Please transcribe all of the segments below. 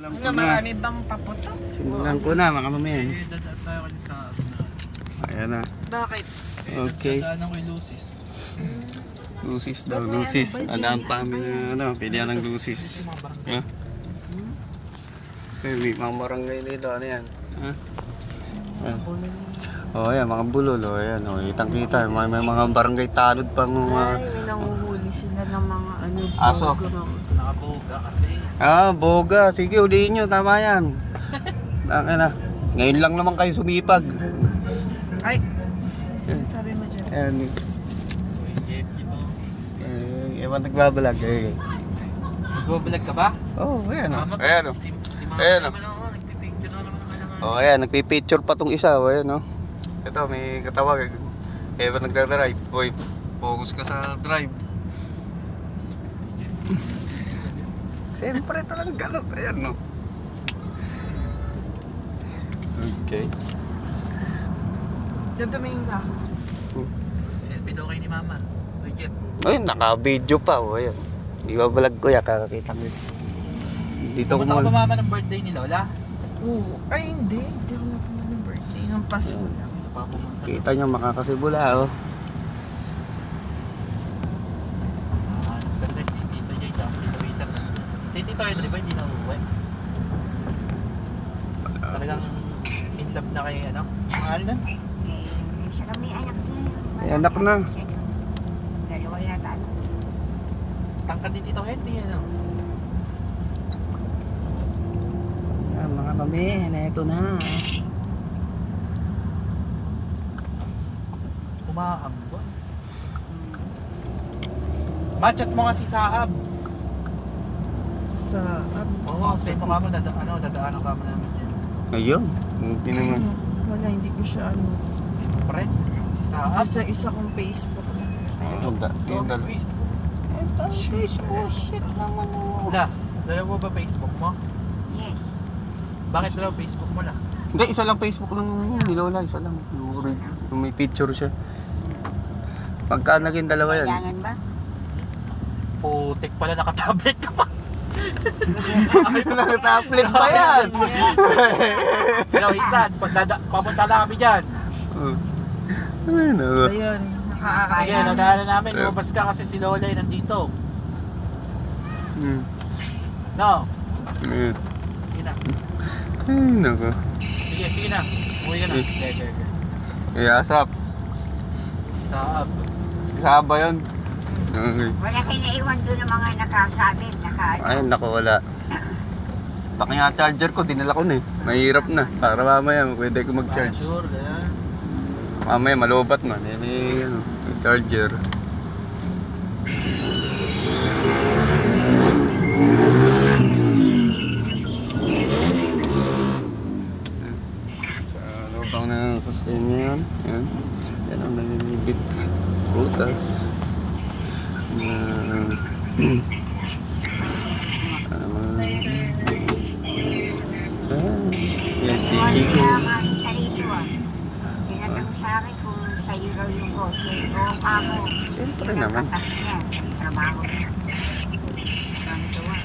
Ano, marami bang paputok? Simulan ko na mga mamayan. Dadaan tayo kanya sa Ayan na. Bakit? Okay. dadaanan ko yung Lucis. Lucis daw, Lucis. Adaan pa kami na pilihan ng Lucis. Yeah. May mga barangay dito, ano yan? Ha? Ayan. Oh, ayan, mga bulol. Oh, ayan, oh, kitang-kita. May mga barangay tanod pang mga... Ay, may nanguhuli sila ng mga ano, Aso. Nakaboga kasi. Ah, boga. Sige, ulihin nyo. Tama yan. Akin na. Ngayon lang naman kayo sumipag. Ay, sinasabi mo dyan. Ayan. Jeff, ito. Ewan nagbabalag. Nag-vlog ka ba? Oh, ayan. Mama, Ayan. Si Mama Ayan, naman ako. Nagpipicture na naman ang kailangan. Oh, ayan. Nagpipicture pa tong isa. Oh, ayan, oh. Ito, may katawag. Ewan nagdadrive. Uy, focus ka sa drive. Siyempre talagang galot. Ayan, no. Okay. Diyan tumingin ka. Selfie daw kayo ni Mama. Uy, Jeff. Ay, naka-video pa. Oh, ayan. Ibabalag ko yan. Kakakita mo. Dito ko Pumunta ka ba mo. Mama ng birthday ni Lola? Oo. Ay, hindi. Hindi ako napunta ng birthday. Ng Pasko lang. Napapumunta. Kita nyo makakasibula, oh. Ganda si Tito Jay, tsaka si Tito Waiter. Si Tito Henry ba hindi na uuwi? Talagang in love na kay ano? Mahal na. Siya kami anak niya. May anak na. Dalawa yata. Tangkad din Tito Henry ano? Ayan, mga mami. Ito na. Umaambon. Machat mo nga si Saab. Sa, Oo, say mo ka mo, dadaanan ka mo namin dyan. Ayun. Hindi naman. Wala, hindi ko siya ano. Hindi mo pa rin. Si Saab. Sa isa kong Facebook. Yung dalawa. Facebook. Ito, Facebook. Shit naman oh. Wala. Dalawa ba Facebook mo? Yes. Bakit dalawa Facebook mo lang? Hindi, isa lang Facebook ng ni Lola. Isa lang. Yung may picture siya. Pagka naging dalawa yan. Kailangan ba? Putik pala, naka-tablet ka pa. Naka-tablet pa yan. Hello, Isan. Papunta na kami dyan. Ayun, oh. Ayun. Sige, nadaanan namin. Lumabas ka kasi si Lola ay nandito. No? Ayun. Sige na. Ay, nako. Sige na. Uwi ka na. Okay. Iyasap. Si Saab. Saba yun. Okay. Wala kayo naiwan doon ng mga nakasabi. Ayun, nako, wala. Baka nga charger ko, dinala ko na eh. Mahirap na. Para mamaya, pwede ko mag-charge. Sure, ganyan. Mamaya, malubat man. May charger. Sa lubang ng sustain niya yan. Yan. Yan ang nalilibit. Prutas. Yan, si Chico. Sa rito ah. Tinatanong sa akin kung sa'yo raw yung kotse. Oo, ako. Siyempre naman. Pinakatas niya. Sa trabaho niya. Tuwa.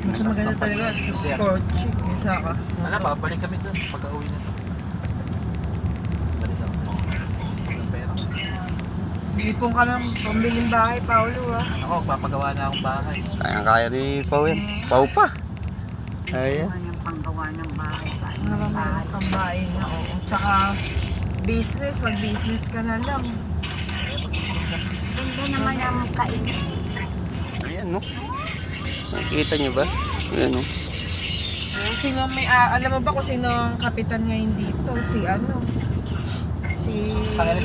Mas maganda talaga sa sports. Isa ka. Ano, babalik kami doon pag-uwi na to. Balik ako. Walang pera. Ipon ka ng pambiling bahay, Paolo ah. Ako, papagawa na akong bahay. Kaya ni Pau yan. Pau pa. Ayan. Ano yung panggawa ng bahay. Marami kang bahay na. Oo. Tsaka business, mag-business ka na lang. Hindi naman ang kainin. Ayan, no? Nakikita niyo ba? Ayan, no? Sino may, alam mo ba kung sino ang kapitan ngayon dito? Si ano? Si,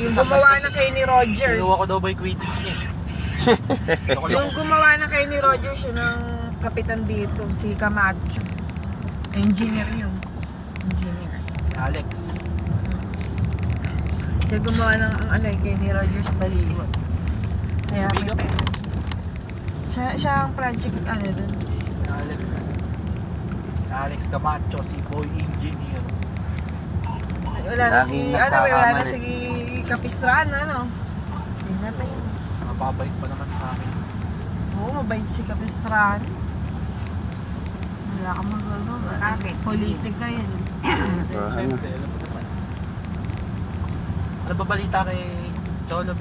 yung gumawa na kay ni Rogers. Kinuha ko daw ba yung quitis niya? Yung gumawa na kay ni Rogers, yun ang kapitan dito. Si Camacho. Engineer yun. Engineer. Si Alex. Siya gumawa ng ang alay kay ni Rogers Baliwag. Kaya may Bigo? pera. Siya ang project ano dun. Si Alex. Si Alex Camacho, si Boy Engineer. Wala na si, Laging ano, wala na nagkakamali. si Capistrano, ano. Yun na tayo. Mababait pa naman sa amin. Oo, mabait si Capistrano. Wala kang magagawa. Bakit? Politika yan. Ano? Siyempre, alam mo naman. Ano ba balita kay Cholo B?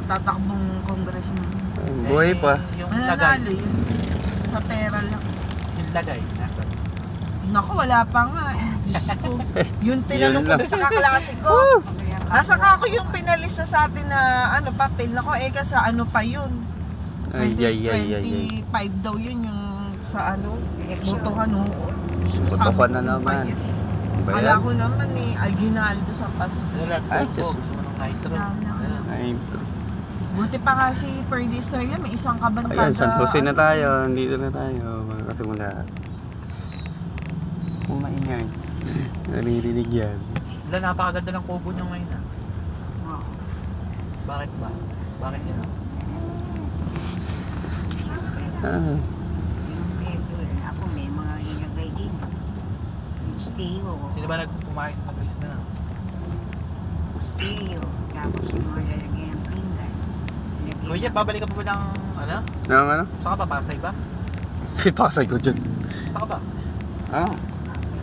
Tatakbong congressman. Buhay pa. Yung Mananalo lagay. yun. Sa pera lang. Yung lagay. Nasa. Naku, wala pa nga eh. Diyos ko. Yung tinanong ko Yun lang. doon sa kaklase ko. Nasa kako yung pinalista sa atin na ano papel. Naku, kasi ano pa yun. Ay, ay, ay, ay, ay. 25 daw yun yung sa ano. Botohan no. Botohan na naman. Ba Kala yan? ko naman eh, Aguinaldo sa Pasko. Ano lang? Ay, Gusto sus. mo ng nitro. Wala. Ay, Buti pa kasi per di Estrella, may isang kaban ayan, San Jose na ano. tayo. Dito na tayo. Magkasimula. Kumaingay. Naririnig yan. Wala, napakaganda ng kubo niyo ngayon ah. Oo. Bakit ba? Bakit yun ah? Ah, Yung medyo, ako may mga ilagay din. Yung stereo. Sino ba nag-umayos na? Stereo. Tapos yung mga lalagyan ng pinggan. Lagyan Kuya Jeff, babalik ka pa ba ng ano? nang ano? Saan ka ba? Pasay ba? Ipasay ko dyan. Saan ka ba? Ah,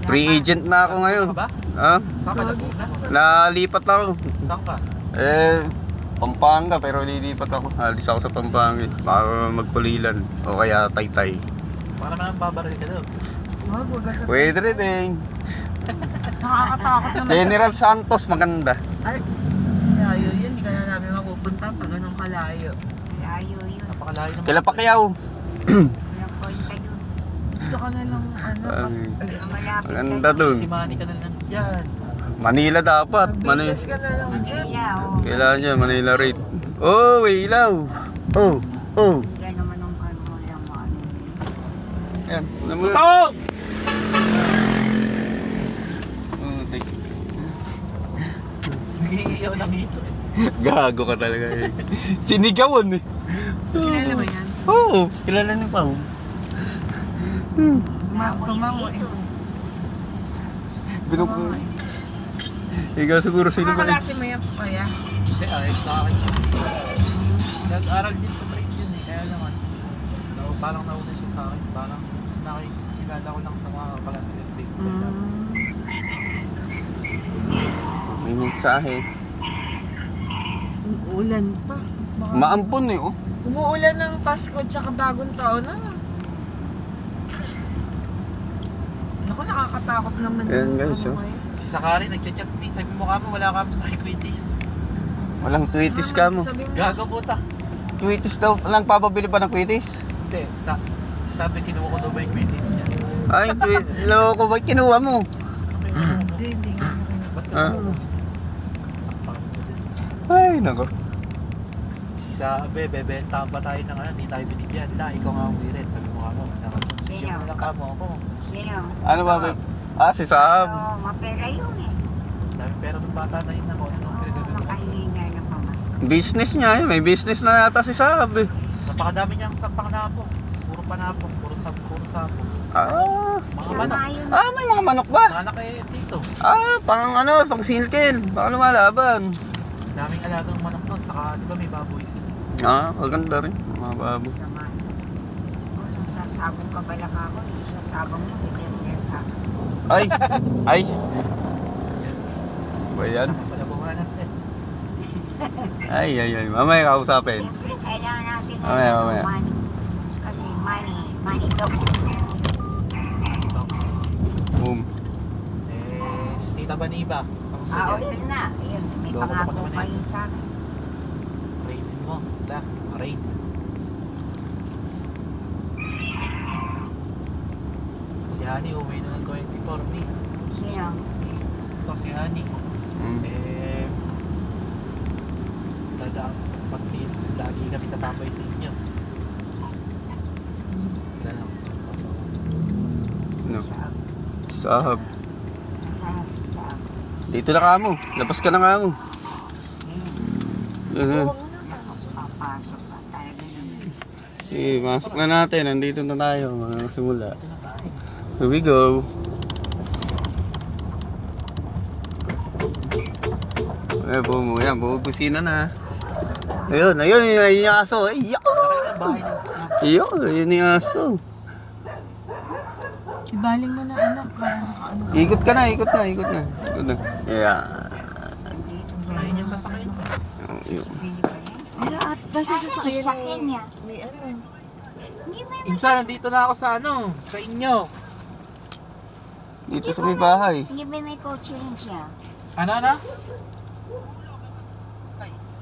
free agent na ako ngayon. Saan ka ba? Ah, Saan ka Laguna? nalipat ako. Saan ka? Pampanga, pero lilipat ako. Alis ako sa Pampanga. Baka magpulilan. O kaya Taytay. Para naman babaril ka daw. Wag ka sa... Pwede rin eh. Nakakatakot naman General Santos, maganda. Ay, layo yun. Hindi ka na namin mapupunta pag ganun kalayo. Layo yun. Napakalayo naman. Kila Pacquiao. Walang kwenta yun. Dito ka na lang, ano, Ay. Ang malapit Maganda dun. Si Manny ka na lang dyan. Manila dapat. mag-business ka na lang, Jeep. Sila, oh. Kailangan niya, Manila rate. Oh, may ilaw. Oh, oh. Yan naman ang ano lang ano. Yan. Alam mo. Ito! Nag-iiyaw ng ito. Gago ka talaga eh. Sinigawan eh. Kilala mo yan? Oo, kilala ni Pao. Tumango eh. Binuk... Ikaw siguro sino ba? Nakakalasi mo yan, kaya? Hindi, ayun sa akin. Nag-aral din sa trade yun eh. Kaya naman, parang nauna siya sa akin. Parang nakikilala ko lang sa mga kapalas sa state. May mensahe. Ulan pa. Baka- Maampon eh, oh. Umuulan ng Pasko tsaka bagong taon na. Naku, nakakatakot naman. Ayan, yung guys, ano oh. ngayon. Si Sakari nagchat-chat me. Sabi mo kamo, wala kami sa equities. Walang tweetis ka mo. Sabi mo, Gago puta. Tweetis daw. Walang papabili pa ng tweetis? Hindi, sabi kinuha ko daw ba equities niya? Ay, loko ba kinuha mo? hindi nga. Ba't ka Ah. mo? Ay, nako. Si sabi, bebentahan pa tayo ng ano, hindi tayo binigyan. Ikaw nga ang wiret. Sabi mo kamo, bigyan mo lang kamo ako. Sino? Ano ba? Ah, si Saab. Oo, mapera yun eh. Dami pera ng bata na yun ako. Anong pinagagawin? Makahinga na pamasko. Business niya eh. May business na yata si Saab eh. Napakadami niyang sampang napong. Puro panapong, puro sapong. Ah. Mga Sama manok. yun. Ah, may mga manok ba? Mga anak eh dito. Ah, pang ano, pang silken. Baka lumalaban. Daming alagang manok nun. Saka, di ba may baboy sila? Ah, maganda rin. Mga babo. Sama. Kung sasabong ka bala ka ako, sasabong mo, bigyan mo yan sa akin. Ay! Ay! Ba yan? Palabuhan natin. Ay, ay, ay. Mamaya kausapin. Siyempre, kailangan natin Mamaya, ng mamaya. money. Kasi money talk. Box. Boom. Si Tita Baniba. Kamusta Ah, niya? yun na. Ayun, may Loko pangako naman pa yan. yun sa akin. Raidin mo. Wala. Raid. Si Hani uwi na ng 24 May. Sino? Ito si Hani. Mm. Dadaan. Pag lagi kami tatapay sa inyo. Wala lang. No. Sa Saab. Sana si Sam. Dito na kamo. Labas ka na kamo. Huwag mo na. Papasok pa talaga naman. Sige, masok na natin. Nandito na tayo. Mga simula. Here we go. Ay, yan. Bumubusina na. Ayun, ayun. Ayun yung aso. Ay, Laki ng bahay ng ayun, ayun yung aso. Ibaling mo na anak, para nakaano. Ikot ka na, ikot na, ikot na. Ikot na. Yeah. Ayun yung sasakyan. Oh, yun. Ay, at nasa sasakyan Sasakyan niya. May ano. Hindi ba Insan, nandito na ako sa sa inyo. Dito sa may bahay. Hindi ba may kotse rin siya? Ano?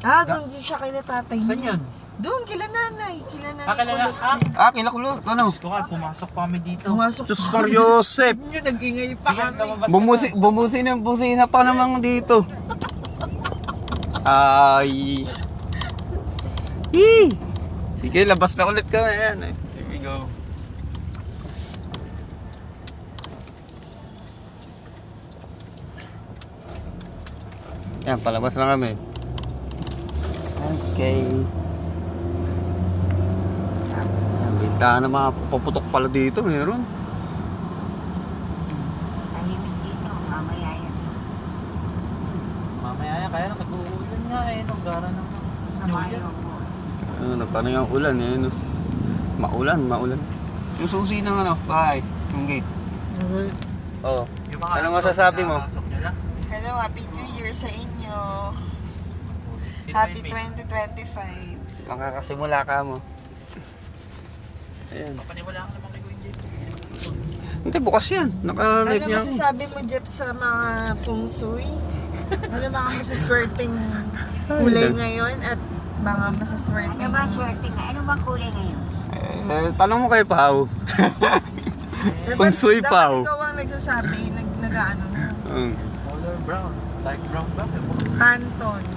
Doon siya kay na tatay niya. Saan yun? Doon, kila nanay. Kila nanay. Kilala. kulot. Kila ko lang. Ano? Diyos ko ka, pumasok pa kami dito. Pumasok Diyos ko, Joseph. Yun, nag-ingay pa Sige, kami. lumabas ka Bumusi ng busina pa naman dito. Ay. Hii. Sige, labas na ulit ka. Ayan. Here we go. Yan, palabas na kami. Okay. Yan, bintahan na mga paputok pala dito. Meron. Tahimik dito, mamaya yan. Mamaya yan, kaya nag-uulan nga nung gara ng Sa New Mayo Year. po. Ano, paano yung ulan eh, no? Maulan. Yung susi ng ano, bahay, yung gate. Oo. Yung mga Ano masasabi mo? nakakasok nyo lang. Hello, Happy New Year sa inyo. Sino Happy ba yung 2025. Makakasimula ka mo. Ayan. Paniwala ka naman kay Kuya Jay. Hindi, bukas yan. Naka-live Ano niya ako. masasabi mo, Jeff, sa mga feng shui? Ano mga masaswerteng kulay ngayon at mga Ano masaswerteng... ba swerte nga? Ano ba kulay ngayon? Tanong mo kay Pao. Feng shui, Pao. Dapat ikaw ang nagsasabi, nag-ano, Color brown. Dark brown ba? Pantone.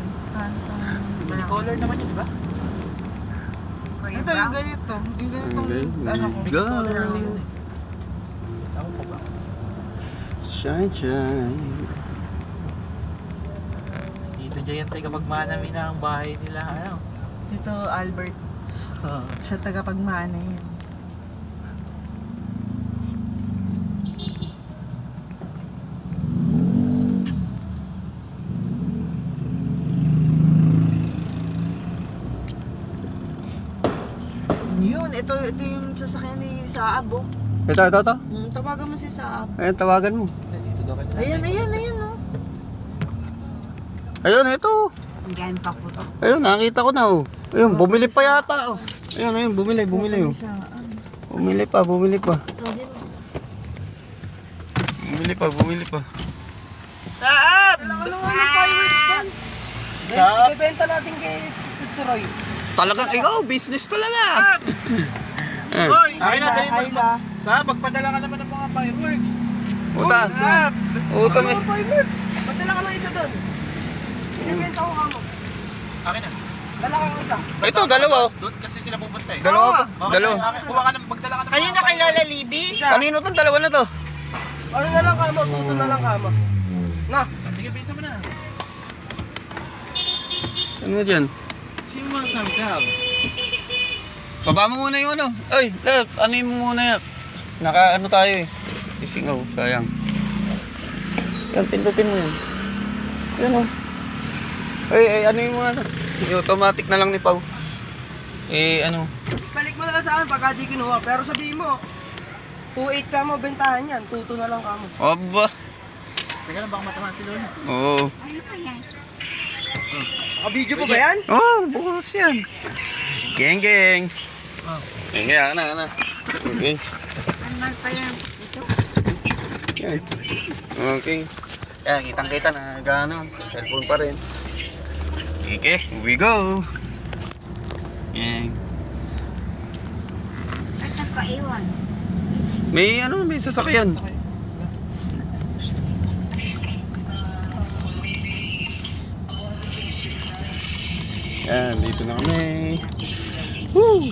Color naman yun, di ba? Kulay Ito yung brown? ganito. Yung ganitong, Okay. ano ko. Mixed color kasi yun eh. Ako pa ba? Shine. Dito Jayantay kapag manami na ang bahay nila. Ano? Dito, Albert. Siya tagapagmana yan. Yun, ito yung sasakyan ni Saab, oh. Ito. Tawagan mo si Saab. Ayan, tawagan mo. Dito daw kayo. Ayan, oh. Ayun, ito. Diyan pa po to. Ayun, nakita ko na, oh. Ayun, bumili pa yata, oh. Ayun, bumili, oh. Saab. Bumili pa. Tawagin mo. Bumili pa. Saab! Dala ka ng fireworks doon. Saab! Ibebenta natin kay Tuturoy. Talagang ikaw, business talaga. Hoy! Ayla, Ayla. Sa magpadala ka naman ng mga fireworks. Uta. Uta may. Fireworks! Padala ka ng isa doon. Ibebenta ko kamo. Akin na. Dala ka ng isa. Ito, dalawa, oh. Doon kasi sila pupunta eh. Dalawa. Kuha ka ng magdala ka ng Kanina kay Lola Libby? Kanino tong dalawa na to? Ano na lang kamo? Tuto na lang kamo. Na. Sige, bisa mo na. Saan mo dyan? Sino mga sab-sab? Baba mo muna yung ano. Ay, love, ano mo muna yan? Naka ano tayo eh. Isingaw, sayang. Yan, pindutin mo yan. Yan o. Ay, ano yung mga ano? Yung automatic na lang ni Pao. Ano? Balik mo na lang sa akin pagka di kinuha. Pero sabihin mo, 2.8 ka mo, bentahan yan. Tuto na lang ka mo. Aba. Teka lang, baka matamaan si Lola. Oo. Ano pa yan? Video po ba yan? Bukas yan. Geng. Geng, ana. Okay. Ano pa yan? Ito? Yan. Okay. Yan, kitang-kita na gano'n. Sa cellphone pa rin. Okay, here we go. Yan. Ba't nagpaiwan? May sasakyan. Yan, dito na kami. Woo!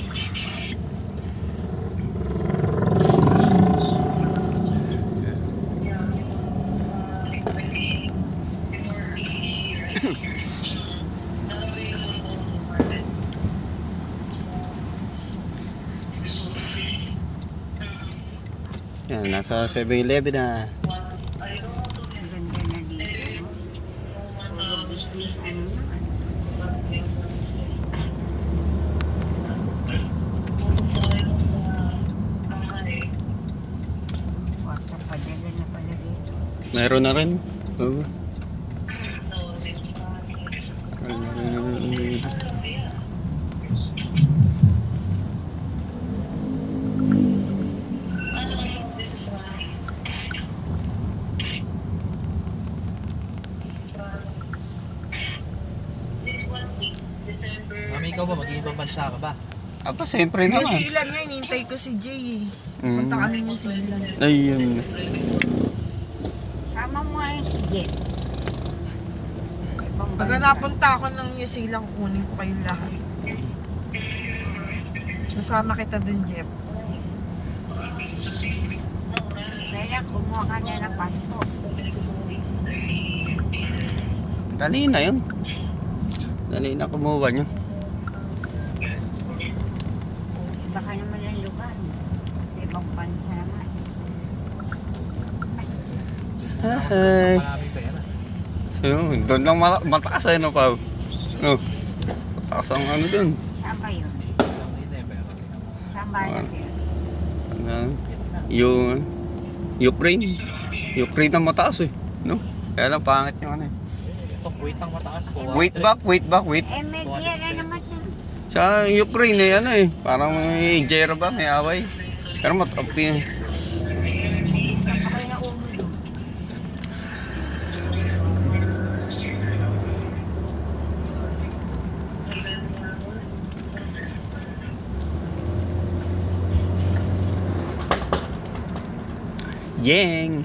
Yan, nasa 7-Eleven na. Ang ganda na dito. Puro business, ano na. Meron na rin. Oo. Mami, ikaw ba? Mag-iibang bansa ka ba? Aba, siyempre New naman. Zealand nga, hinintay ko si Jay eh. Mm. Punta kami New Zealand. Ayun. Sama mo ngayon si Jet. Ibang Pagka bansa. napunta ako ng New Zealand, kukunin ko kayong lahat. Sasama kita dun, Jeff. Kaya kumuha ka na ng passport. Dali na yun. Dali na kumuha nyo. Baka naman ang lugar. Ibang bansa naman. Ay. Maraming pera. Ayun, doon lang mataas ay no, Pao. No. Mataas ang ano doon. Saan ba yun? Lang din eh, pero Saan ba yun? Ano, yung Ukraine. Ukraine ang mataas eh. No? Kaya lang pangit yung ano eh. ito, wait ang mataas po. Wait. Eh, may gera naman yun. Sa Ukraine eh, ano eh. Parang may gera ba, may away. Pero matapi. Kapakay na ulo doon. Yang.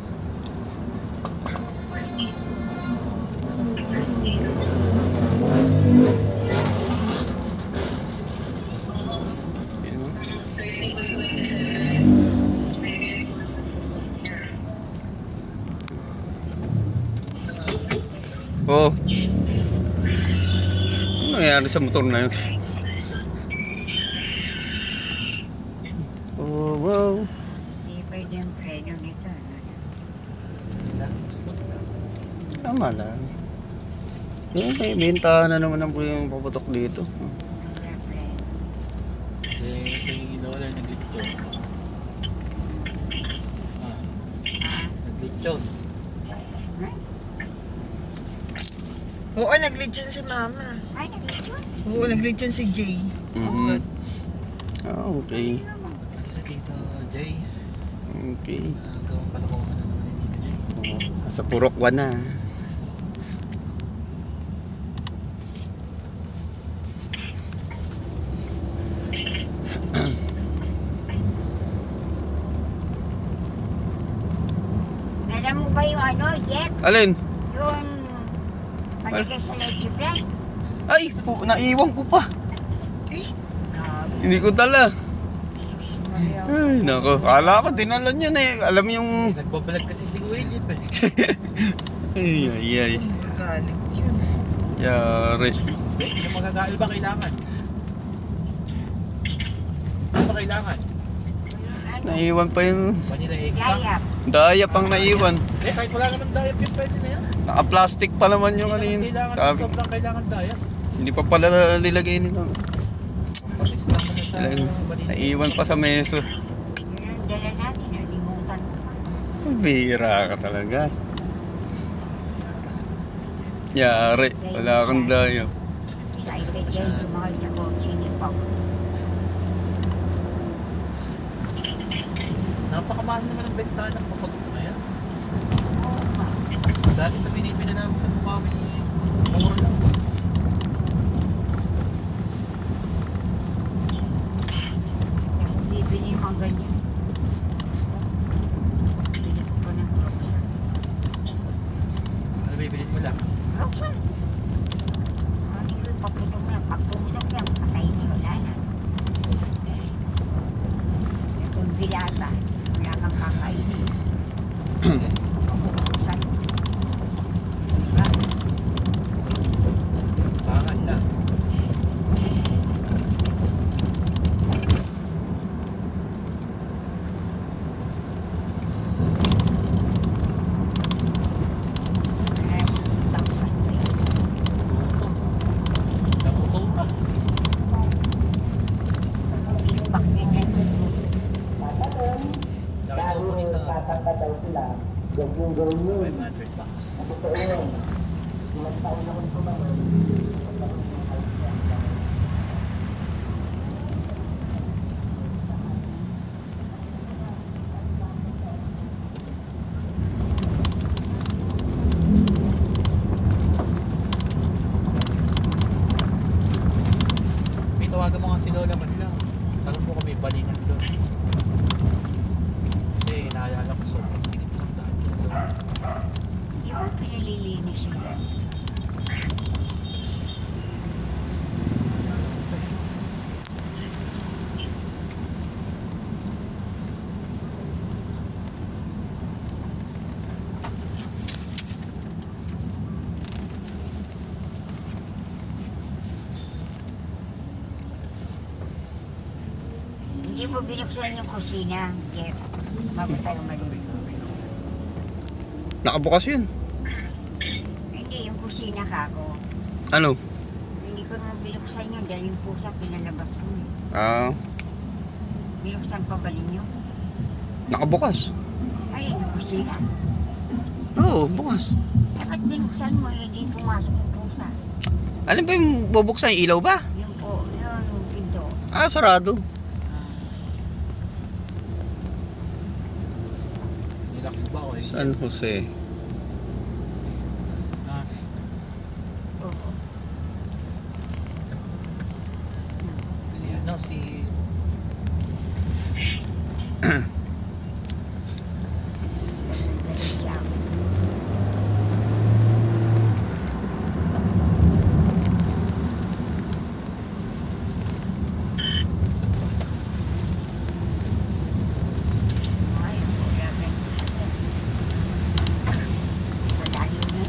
Oh. Ano nangyari sa motor na yun? Oh, wow. Hindi pwede yung preno nito. Tama lang. May bentahan na naman ang po yung paputok dito. Wala preno. Eh, sa Lola, nag-glitch yun. Nag-glitch yun. Oo, nag-lead yun si Mama. Ay, nag-glitch. Oo, nag-lead yun si Jay. Mhm. Ah, okay. Sa Tito Jay, Okay. gawang kalokohan na naman ni Tito Jay. Oh, sa Purokwan na. Alam mo ba yung ano, Jet? Alin? Yung palagay sa leche plan? Ay, naiwan ko pa. Hindi ko dala. Ay, nako. Kala ko, dinala nyo na eh. Alam yung... Nagbabalag kasi si Kuya Jeep eh. Ay. Magalit yun. Yari. Hindi na magagail ba kailangan? Ano ba kailangan? Ano? Naiwan pa yung... Vanilla extra? Yayap. Daya pang naiwan. Eh, kahit wala naman diet yun, pwede na yan. Naka-plastic pa naman yung kanina. Kailangan, Sabi, sobrang kailangan diet. hindi pa pala nilagay nila. Palis lang mo na sa vanilla. Naiwan pa sa meso. Yun ang dala natin, nalimutan mo pa. Bira ka talaga. Yari. Wala kang daya. Excited guys, sumakay sa kotse ni Pao. Napakamahal naman ang benta ng papatok na yan. Oo nga. Dati sa binibili namin sa Bukawi, mura lang. Kung bibili mo ganyan. Bili ko pa ng Roxanne. Ano bibilin mo lang? Roxanne! Ano yung paputok na? Pag pumutok yan, patay na wala na. Kung bilata, wala kang kakainin. Roxanne. Diba? Bakal lang. Kaya, Roxanne pa yun. Naputo pa. Ipak din na yun. Tsaka ito po sa $500. May tawagan mo nga si Lola man lang. Tanong mo kung may balingan doon. Kasi naalala ko sobrang sikip ng daan ko doon. Hindi ko pinalilinis yun. Hindi mo binuksan yung kusina, Jeff. Bago tayo malinis. Nakabukas yun. Hindi, yung kusina kako. Ano? Hindi ko naman binuksan yun dahil yung pusa pinalabas ko. Ah, Binuksan pa ba ninyo? nakabukas. Ay, yung kusina. Oo, bukas. Bakit binuksan mo, hindi pumasok yung pusa? Alin ba yung bubuksan? Yung ilaw ba? Yung po, yung pinto. Ah, sarado. Nilak mo ba o hindi? San Jose. Ah, Oo. si ano, si... Ay, wala ka sa sakit. Sa layo na.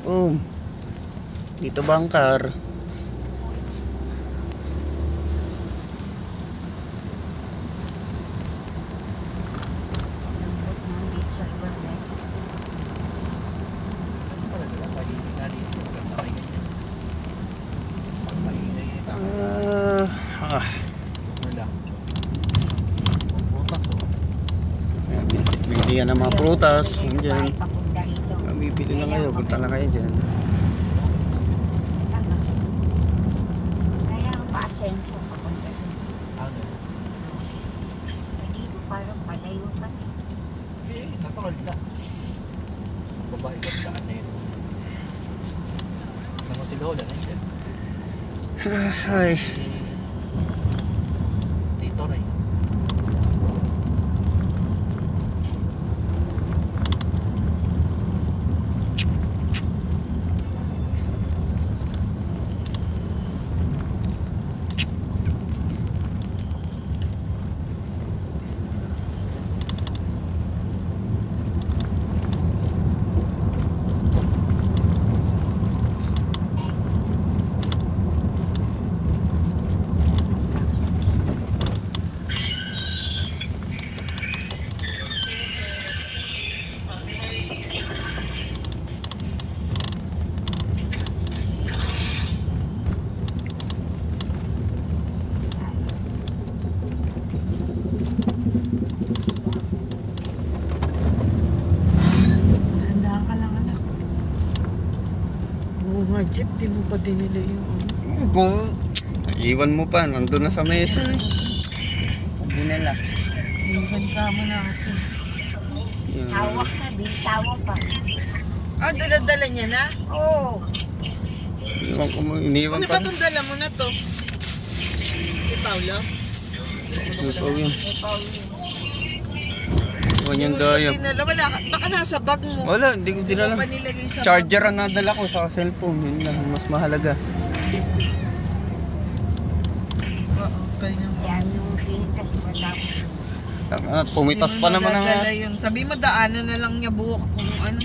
Oh. Dito bangkar. Lambot mo dito sa lugar na ito. Ano pala nila? Tahimik na dito. Maganda kayo ganyan. Pag maingay eh. Wala. Ang prutas oh. Bibigyan ng mga prutas. Ayaw, Nandiyan. bibili papunta rito. Bibili lang kayo. Punta lang kayo dyan. Tama. Kailangan pa-asenso papunta doon. Ano? Dito parang palayo pa. Eh, natural nila. Babae ko daan na yun. Tanong si Lola, nandiyan. Ay. Si... Tito Ray. Handaan ka lang, anak. Oo nga, Jeep, di mo pa dinila yung ano. Go. Iwan mo pa. Nandun na sa mesa. Binala. Iwan ka mo natin. Tawak na, binitawak pa. Ah, dala-dala niya na? Oo. Iwan ko mo. Iniwan Ano pa. ba itong dala mo na to? Si Paolo? Ito yun. May Paulo. Iwan yung Hindi mo pa dayap. dinala. Wala ka. Baka nasa bag mo. Wala. Hindi ko Hindi mo dinala. pa nilagay sa Charger ang nadala ko sa cellphone. Yun lang. Mas mahalaga. bag. Oo, kaya nga. Yan yung pinitas matapos. Pumitas pa naman ang... Madadala yun. Sabi mo, daanan na lang niya buhok kung ano.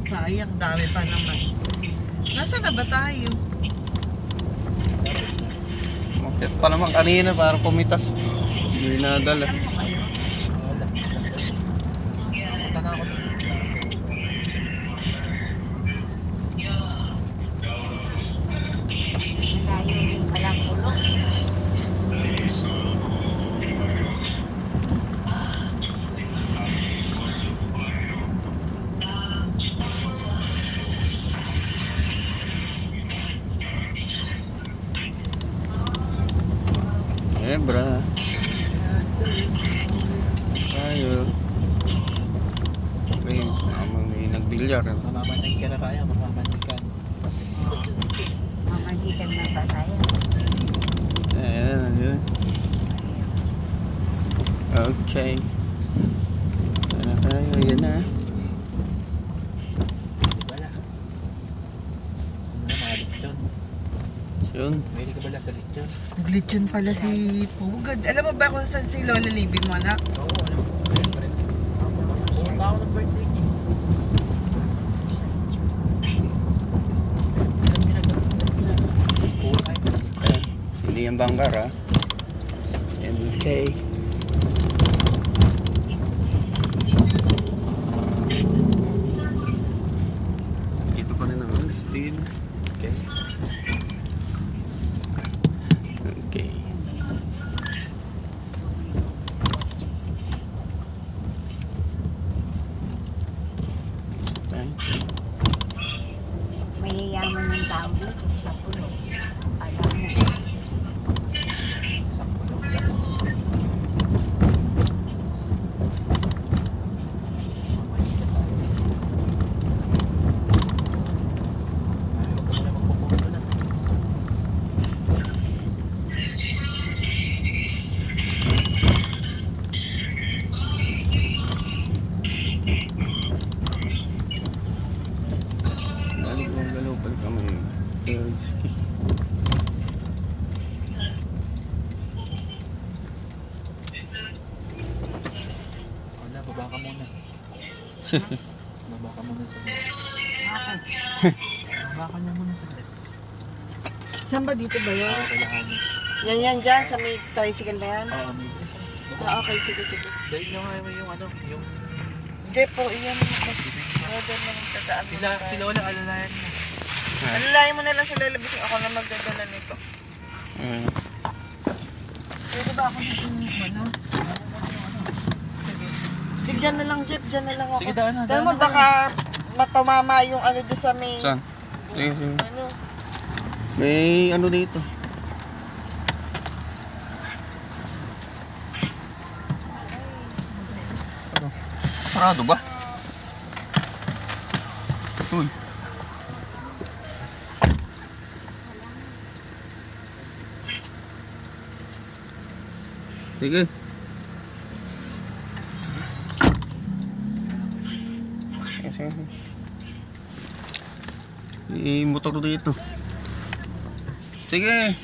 Sayang, dami pa naman. Nasaan na ba tayo? Bakit pa naman kanina para pumitas. Hindi nadala. Alam mo kayo? Wala. Punta na ako dito. Ginebra. Tayo. May nagbilyar. Mamamanay ka na tayo, mamamanay ka. Mamalikan na ba tayo? Ayan. Okay. Sana tayo, yan na. Wala. Sino mga lechon? Yun. Mahilig ka bala sa lechon? Naglitsyon pala si Pugad. Alam mo ba kung saan si Lola Libby mo, anak? Oo, alam ko. Ayun pa rin. Pumunta ako ng birthday niya. Alam niyo Ayan. Hindi yan banggar ha. Okay. Ito pa rin ang still. Okay. Okay. Okay. Mayayaman ng tao dito sa pulo. Alam mo. Sakto daw. Mamamanay ka tayo. Ay, huwag ka muna magpupunta na. Dali ko ang galaw pala kami. Ski. Wala, baba ka muna. Baba ka muna sa Baba ka niya muna sa Saan ba dito ba yun? kailangan niya. Yan dyan, sa may tricycle na yan? Oo, may Okay, sige. dahil nyo nga yung ano, yung Hindi po, iyan. Order na magdadaan. sila wala alalayan mo. Alalayan mo na lang sa Lola Bising. Ako na magdadala nito. Pwede ba ako dito ano? Sige. Di, dyan na lang, Jeff. Dyan na lang ako. Sige, daan na, Dahil mo daan na. baka matumama yung ano doon sa may... Saan? Sige. Ano? May ano dito. Sarado ba? Uy. Sige. Sige. May motor dito. Sige.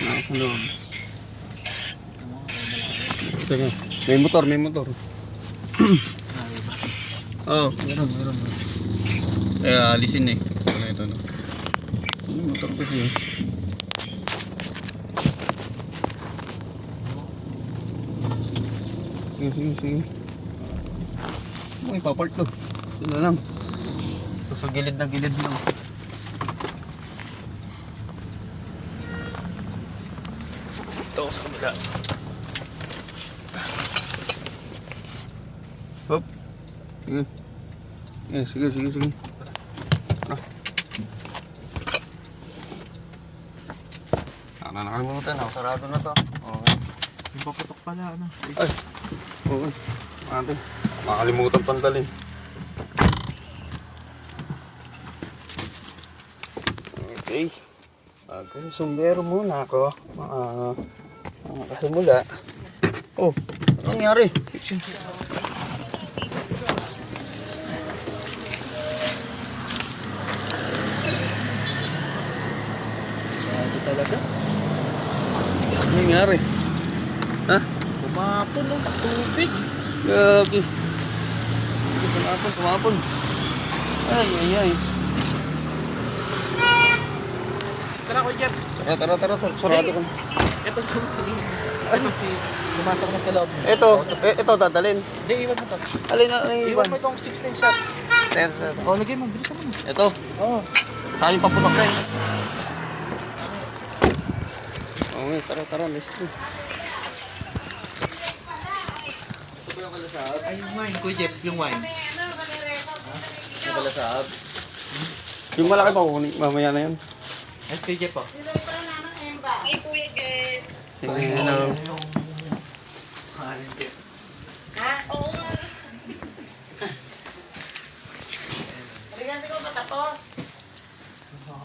Nasa loob. Sige. May motor. Oh, meron. Kaya alisin eh. Ito na. May motor kasi eh. Sige. May papart to. Ito na lang. Ito sa gilid lang. Ito sa kabila. Hop. Sige. Nakalimutan ako. Sarado na to. Okay. Yung paputok pala, ano. Ay. Oo. Ate. Makalimutan pang dalhin. Okay. Okay. Sumbero muna ako. Makasimula. Oh. Anong nangyari? Ito talaga. Anong nangyari? Ha? Pumapon ng tubig. Gagi. Tumapon. Ay. Tara ko, Jeff. Tara. Sarado ka. Ito si pumasok na sa loob. Ito dadalhin. Hindi, iwan mo to. Alin na, Iwan mo itong 16 shots. Ito. Lagay mo. Bilisan mo. Ito. Oo. Tayo paputok rin. Okay, tara, let's go. Ay, yung wine. Kuya Jeff, yung wine. Yung malaki pa kukunin, mamaya na yun. SPJ po. Ay, Kuya Jen. Hello. Ha? Oo nga. Bigyan ko matapos.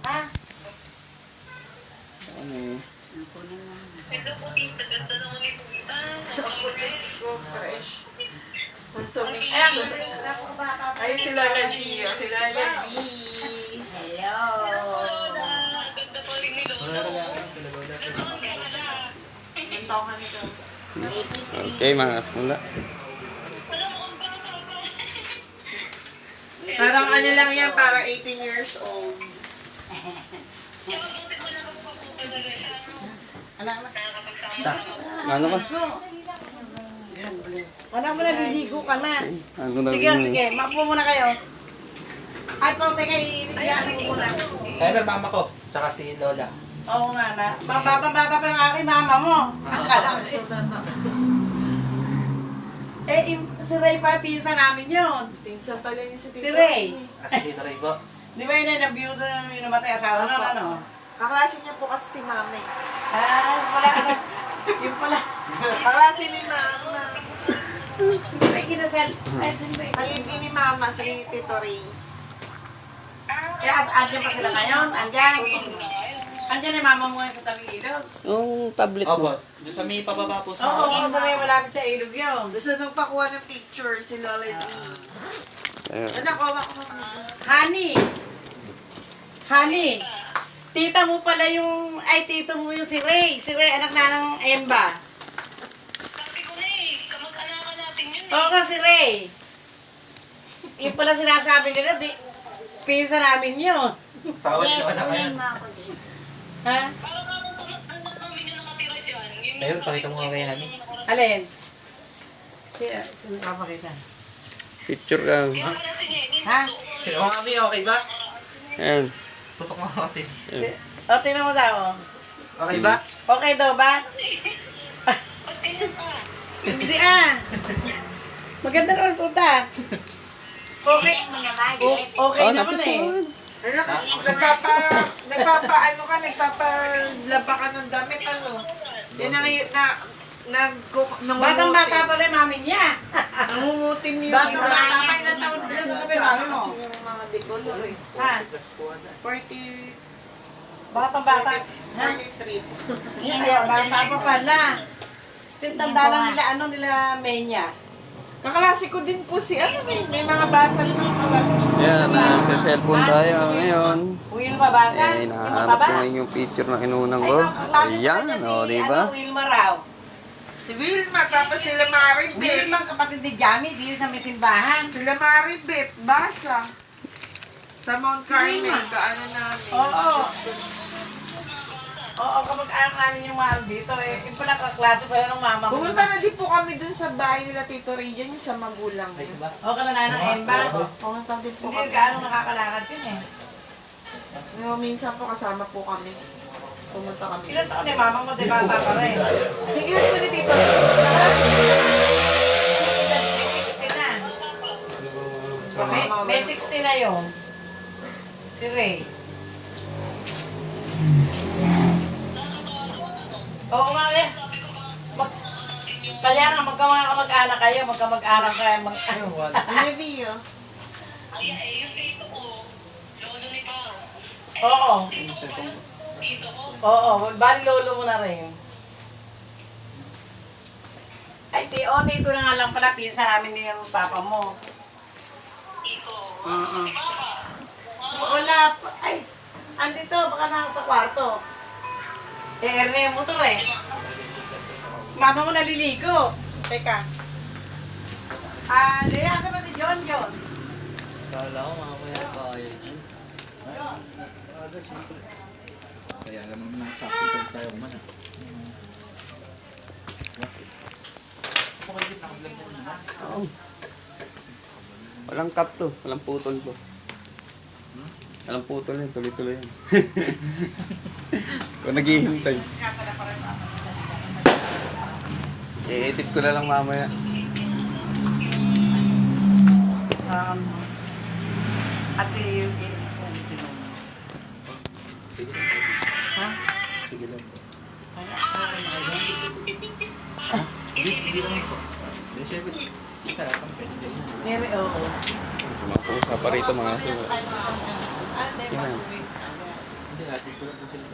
Ha? Ano eh? Ito po, tita. Ganda naman ni Tita. Sobrang Pulis ko, fresh. Consumption. Ayan, Ayun si Lola B. O, si Lola B. hello. Lola. Ganda pa rin ni Lola. Ang taong ka nito. Okay, mga kasmula. Wala mo kang bata pa. Parang ano lang yan, parang 18 years old. Kaya buti ko na kapag talaga siya. Anak, Nakakapagsama. Ano ka? anak mo na, liligo ka na. Ano na Sige, sige. Mapo muna kayo. Ay, po, teka, iyan mo muna. Kaya may mama ko, tsaka si Lola. Oo nga na. Bata-bata pa yung aking mama mo. Si Ray pa, pinsan namin yun. Pinsan pala niya si Tito. Si Ray. Si Tito Ray po. Di ba yun na biyudo na yung namatay asawa na, ano? Kaklase niya po kasi si Mama eh. Ah, yung pala, ano? Yung pala. Kaklase ni Mama. May kinasal. Ay, saan ba yun? Halipin ni Mama si Tito Ray. Kaya, andyan pa sila ngayon? Andyan. Andyan yung mama mo ngayon sa tabing ilog. Yung tablet Opo, mo. doon sa may pababa po sa Oo, kasi may malapit sa ilog yun. Gusto nung pakuha ng picture si Lola B. Ayun. Anak, kuha ko. Honey. Honey. Tita mo pala yung, ay tito mo yung si Ray. Si Ray, anak na ng Emba. Sabi ko na eh, kamag-anakan natin yun eh. Oo nga si Ray. Yung pala sinasabi nila, pinsa namin yun. Sa kawat na wala kayo. Ha? Parang anak namin yung nakatira dyan. Yun Ayun, pakita mo nga kay Honey. Alin? Sino kapakita? Picture ka. Kaya wala si Nenny. Ha? Sino mga kami, okay ba? Ayan. Tutok mga kami. O, tingnan mo daw. Okay ba? Okay daw ba? Ba't ganyan ka? Hindi ah. Maganda naman suta. Okay. Okay Oh, naman eh. Anak, nagpapalaba ka ng damit, ano? Yan ang Batang-bata pala yung mami niya. nangungutin niya. Batang-bata pa, ilang taon na ito yung mami mo. Kasi yung mga decolor eh. Ha? 40, Batang-bata. Ha? 43. Hindi, bata pa pala. Sintanda lang nila, ano nila, Menya. Kaklase ko din po si ano, may mga basa ng mga kaklase. Ayan, sa cellphone tayo ngayon. Will mabasa? Eh, Yung nahanap ko mababa? ngayon yung picture na inunang Ay, ko. kaklase ko Ayan, na si, o, diba? Wilma raw. Si Wilma, tapos sila Maribet. Wilma, kapatid ni Jamie, di sa may simbahan. Sila Maribet, basa. Sa Mount Carmel, kaano namin. Oo. Oo, kamag-anak namin yung mahal dito. Eh, yung pala kaklase pa yun ng mama ko. Pumunta na din po kami dun sa bahay nila Tito Ray, dyan yung sa magulang. O, ka na ng Emba. Pumunta din po Hindi kami. gaano nakakalakad yun eh. Minsan po kasama po kami. Pumunta kami. Ilan taon yung mama mo, di bata pa rin. Sige, ilan po ni Tito Ray? May 60 na. May 60 na yun. Si Ray. Oo nga eh. Kaya nga, magkamag-anak kayo, magkamag-anak kayo. Levi, oh. Ay, yung tito ko. Lolo ni Pao. Oo. Tito ko. Oo, bali lolo mo na rin. Ay, dito na nga lang pala, pinsa namin ni yung papa mo. Tito. Oo. Si Papa. Wala pa. Ay, andito, baka nasa kwarto. Erne yung motor eh. Mama mo naliligo. Teka. Lea, saan ba si John? Kala ko mamaya kaya dyan. Kaya alam mo nang sakit tayo man. Oo. Walang cut to. Walang putol to. Walang putol yan. Tuloy-tuloy yan. Kung naghihintay. I-edit ko na lang mamaya. Ate, yung Mga pusa pa rito mga aso. Yan. Hindi, natin ko lang po sila.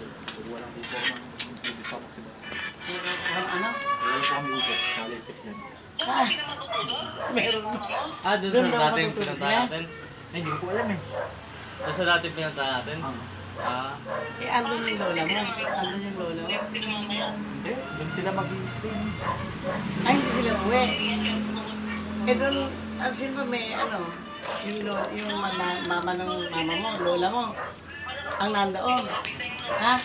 Walang dito ako ng dito pa sila. Ano? Wala po kami upo. Nalipit yan. Meron. Doon Doon sa ba dating matutulog pinunta sila? natin? Ay, hindi ko po alam eh. Doon sa dating pinunta natin? Andun yung lola mo. Andun yung lola mo. Hindi, doon sila mag-i-stay. Ay, hindi sila uwi. Eh doon, sino ba may yung mama ng mama mo, lola mo, ang nandoon. Ha?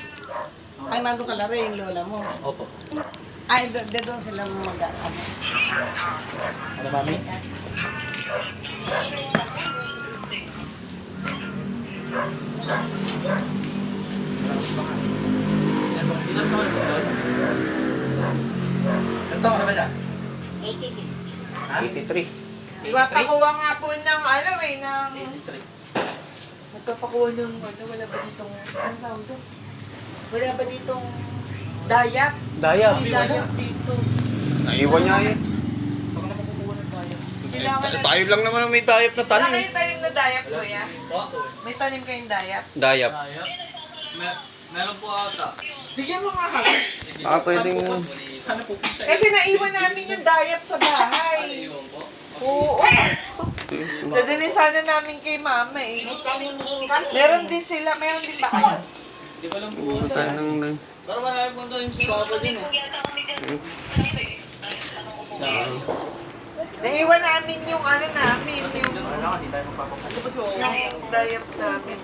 Ang nandoon kalari yung lola mo. Opo. Ay, doon sila mag-ano. Ano, mami? Ilan taon na sila? Ilan taon na ba siya? 83. Ipapakuha nga po ng ng... 83. Nagpapakuha ng wala ba ditong... Ano tawag doon? Wala ba ditong dayap? Dayap. May dayap dito. Naiwan niya eh. Pag nakukuha ng bayan. Kailangan na... Tayo lang naman ang may dayap na Wala tanim. kayong tanim na dayap, kuya? May tanim kayong dayap? Dayap. Meron po ata. Bigyan mo nga kami. Pwedeng... Sana pupunta eh. Kasi naiwan namin yung dayap sa bahay. Oo. Dadalhin sana namin kay mama eh. Meron din sila, meron din ba kayo? Hindi pa lang po. Saan nang... Pero marami po tayo sa papa din eh. Naiwan namin yung namin, yung Wala ka, di tayo magpapapunta. yung dayap namin.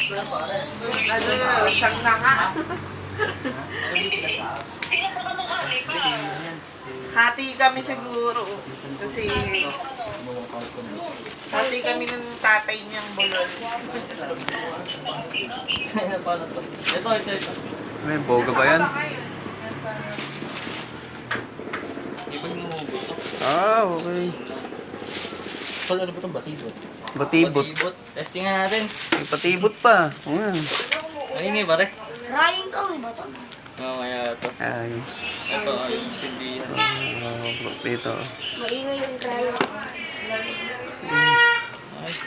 Ano na, siyang na nga. Hati kami siguro. Kasi hati kami ng tatay niyang bulol. Ito. May boga ba yan? Nasaan ba kayo? Nasa... Hindi pa humugot. Okay. Tol, ano ba itong batibot? Batibot. Testing nga natin. May patibot pa. Ayan. Maingay pare. Ryan ka ba ito? Mamaya ito. Ay. Ito yung sindihan. Dito. Maingay yung krayo. Ayos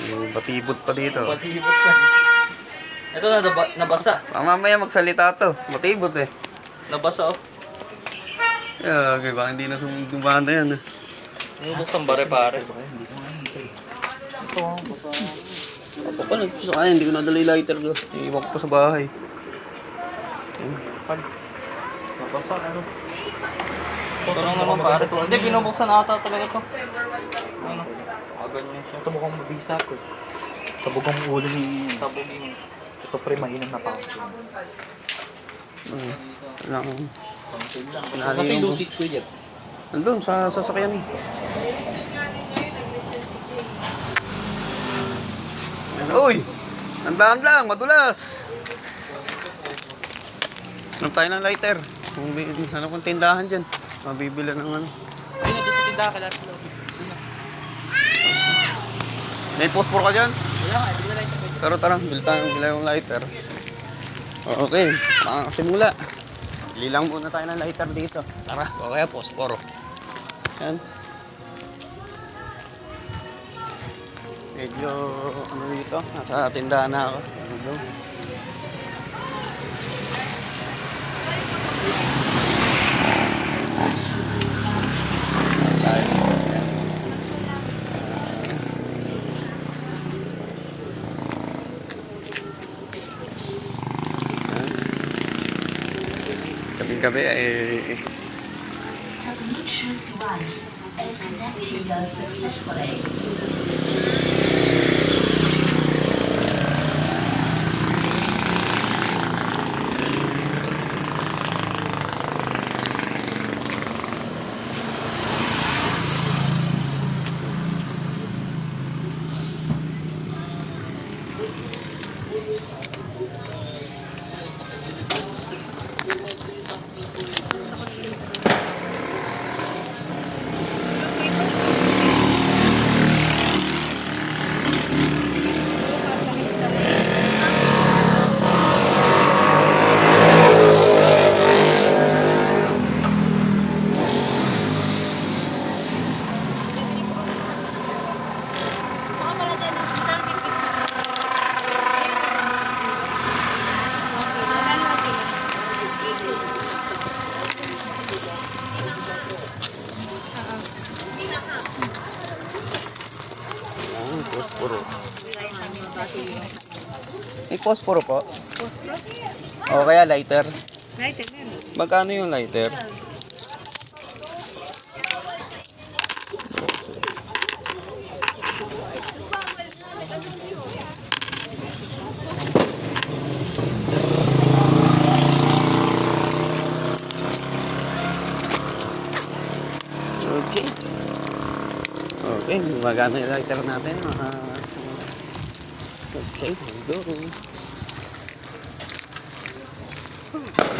May batibot pa dito. Patibot ka. Ito nabasa. Mamaya magsalita to. Batibot eh. Nabasa oh. Okay ba? Hindi na sumubanda yan. Bubuksan pare. Ako pa nagpuso kaya, hindi ko nadala yung lighter ko. Iiwan ko pa sa bahay. Nabasa, ano? Ito lang naman pare. Hindi, binubuksan ata talaga ito. Ano? Ganyan siya. Ito mukhang mabisa ko. Sa bugang ulo ni... Tabugin. Ito pre, mainam na tao. Lang. Kasi lucis ko yan. Nandun sa sasakyan. Uy! Tandaan lang, madulas! Hanap tayo ng lighter. Ano kung tindahan dyan? Mabibila ng ano. Ayun, ito sa tindahan ka lahat. May phosphor ka dyan? Wala nga, hindi na lang ito. Pero tara, bila yung lighter. Okay, makakasimula. Bili lang muna tayo ng lighter dito. Tara, o kaya phosphor. Yan. Medyo, ano dito, nasa tindahan na ako. Medyo. Gabi-gabi eh. The Bluetooth device is connected successfully. May posporo po? O kaya lighter? Lighter na. Magkano yung lighter? Okay. Okay, magkano yung lighter natin? Okay, go.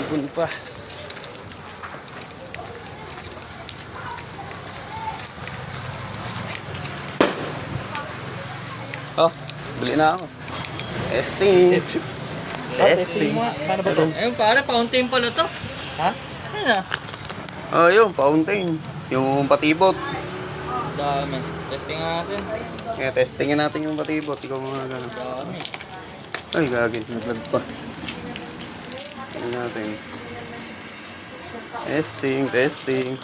Ipon pa. Oh, bili na ako. Testing. Testing. Paano ba ito? Ayun pare, fountain pala to. Ha? Ayun ah. Oh, yun, fountain. Yung patibot. Dami. Testing natin. Kaya testingin natin yung patibot. Ikaw mga gano'n. Dami. Ay, gagawin. Naglag pa. Tingnan natin. Testing, testing.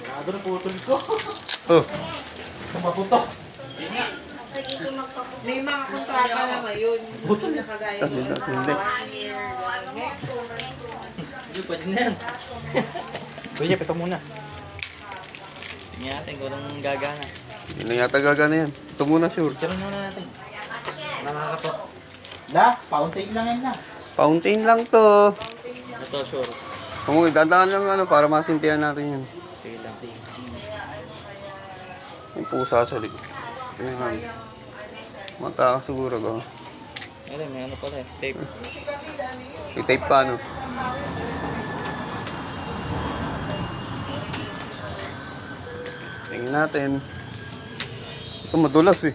Gago na putol ko. Oh, Maputok. May mga kontrata na ngayon. Hindi na kagaya hindi. Hindi, pwede na yan. Kuya Jeff, ito muna. Tingnan natin kung anong gagana. Hindi na yata gagana yan. Ito muna sure. Picture muna natin. Nakakato. La, fountain lang yan la. Fountain lang to. Ito, sure. Kung dadaan lang ano para masintihan natin yan. Sige lang. Yung pusa sa likod. Tingnan natin. Mata siguro ko. Ayun, may ano pala eh. Tape. May tape pa ano. Tingnan natin. Ito madulas eh.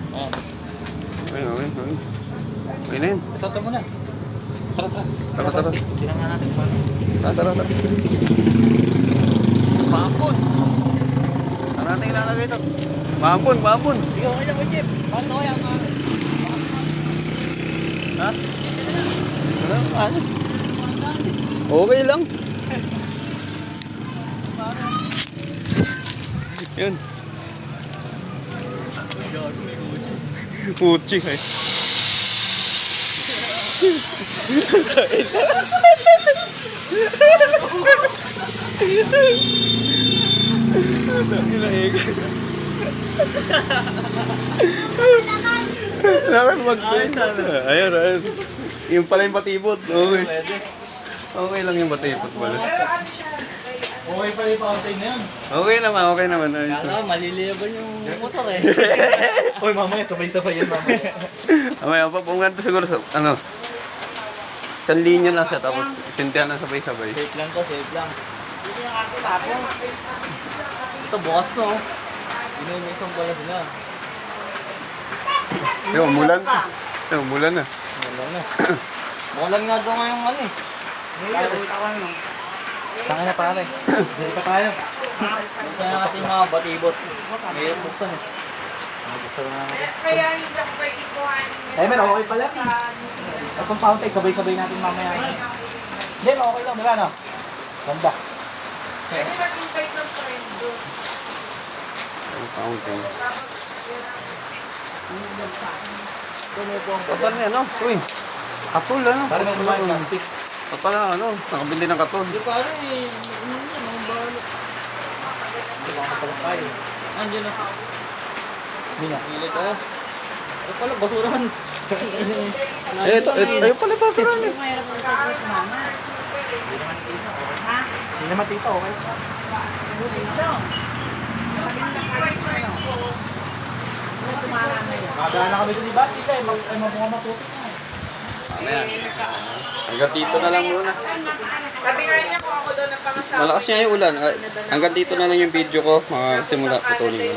Ah, Okay, okay, okay. Okay na yun. Ito muna. Tara, tara. tingnan nga natin pa. Tara, tara, tara. Pakon! Saan natin ilalagay ito? Mampun, mampun. Sige, okay lang, Jeff. Paano kaya ang Ha? Ano? Okay lang. Yun. Uchi eh. Dapat ayun, ayun. Yung pala yung batibot. Okay. Pwede. Okay lang yung batibot pala. Okay pala yung fountain na yun. Okay naman, okay naman. Ayun. Kala, maliliyaban yung motor eh. Uy, mamaya, sabay-sabay yan mamaya. Mamaya pa, kung ganito siguro sa, ano, isang linya lang siya, tapos sintihan na sabay-sabay. Safe lang to, safe lang. Ito, bukas to. Inuusan pala sila. Yung umulan. Yung umulan na. Wala na. Mulan nga daw ngayong ano eh. Saan na pare? Dili pa tayo. Kaya natin mga batibot. Ngayon buksan eh. Buksan na natin. Kaya hindi ako pa ikuhan. Men, okay pala si. Itong fountain, sabay-sabay natin mamaya. Hindi, okay lang. Diba, no? Ganda. Pwede mag-invite ng friend doon. Ang fountain. Kapal niya, no? Uy, katul, ano? Para may kumain plastic. Kapal na, ano? Nakabili ng katul. Hindi pare eh. Ano yan, ang balot. Hindi ba ako tayo? Andiyan na. Hindi na. Pilit ako. Ito pala, basurahan. Eh, ito pala ito, tiraan eh. Hindi naman tito, okay? Madaan na kami dun ni Bas, isa eh. Ay, mga matutik na eh. Mamaya. Hanggang dito na lang muna. Sabi nga niya kung ako doon ang pangasawa. Malakas niya yung ulan. Hanggang dito na lang yung video ko. Mga simula, patuloy ko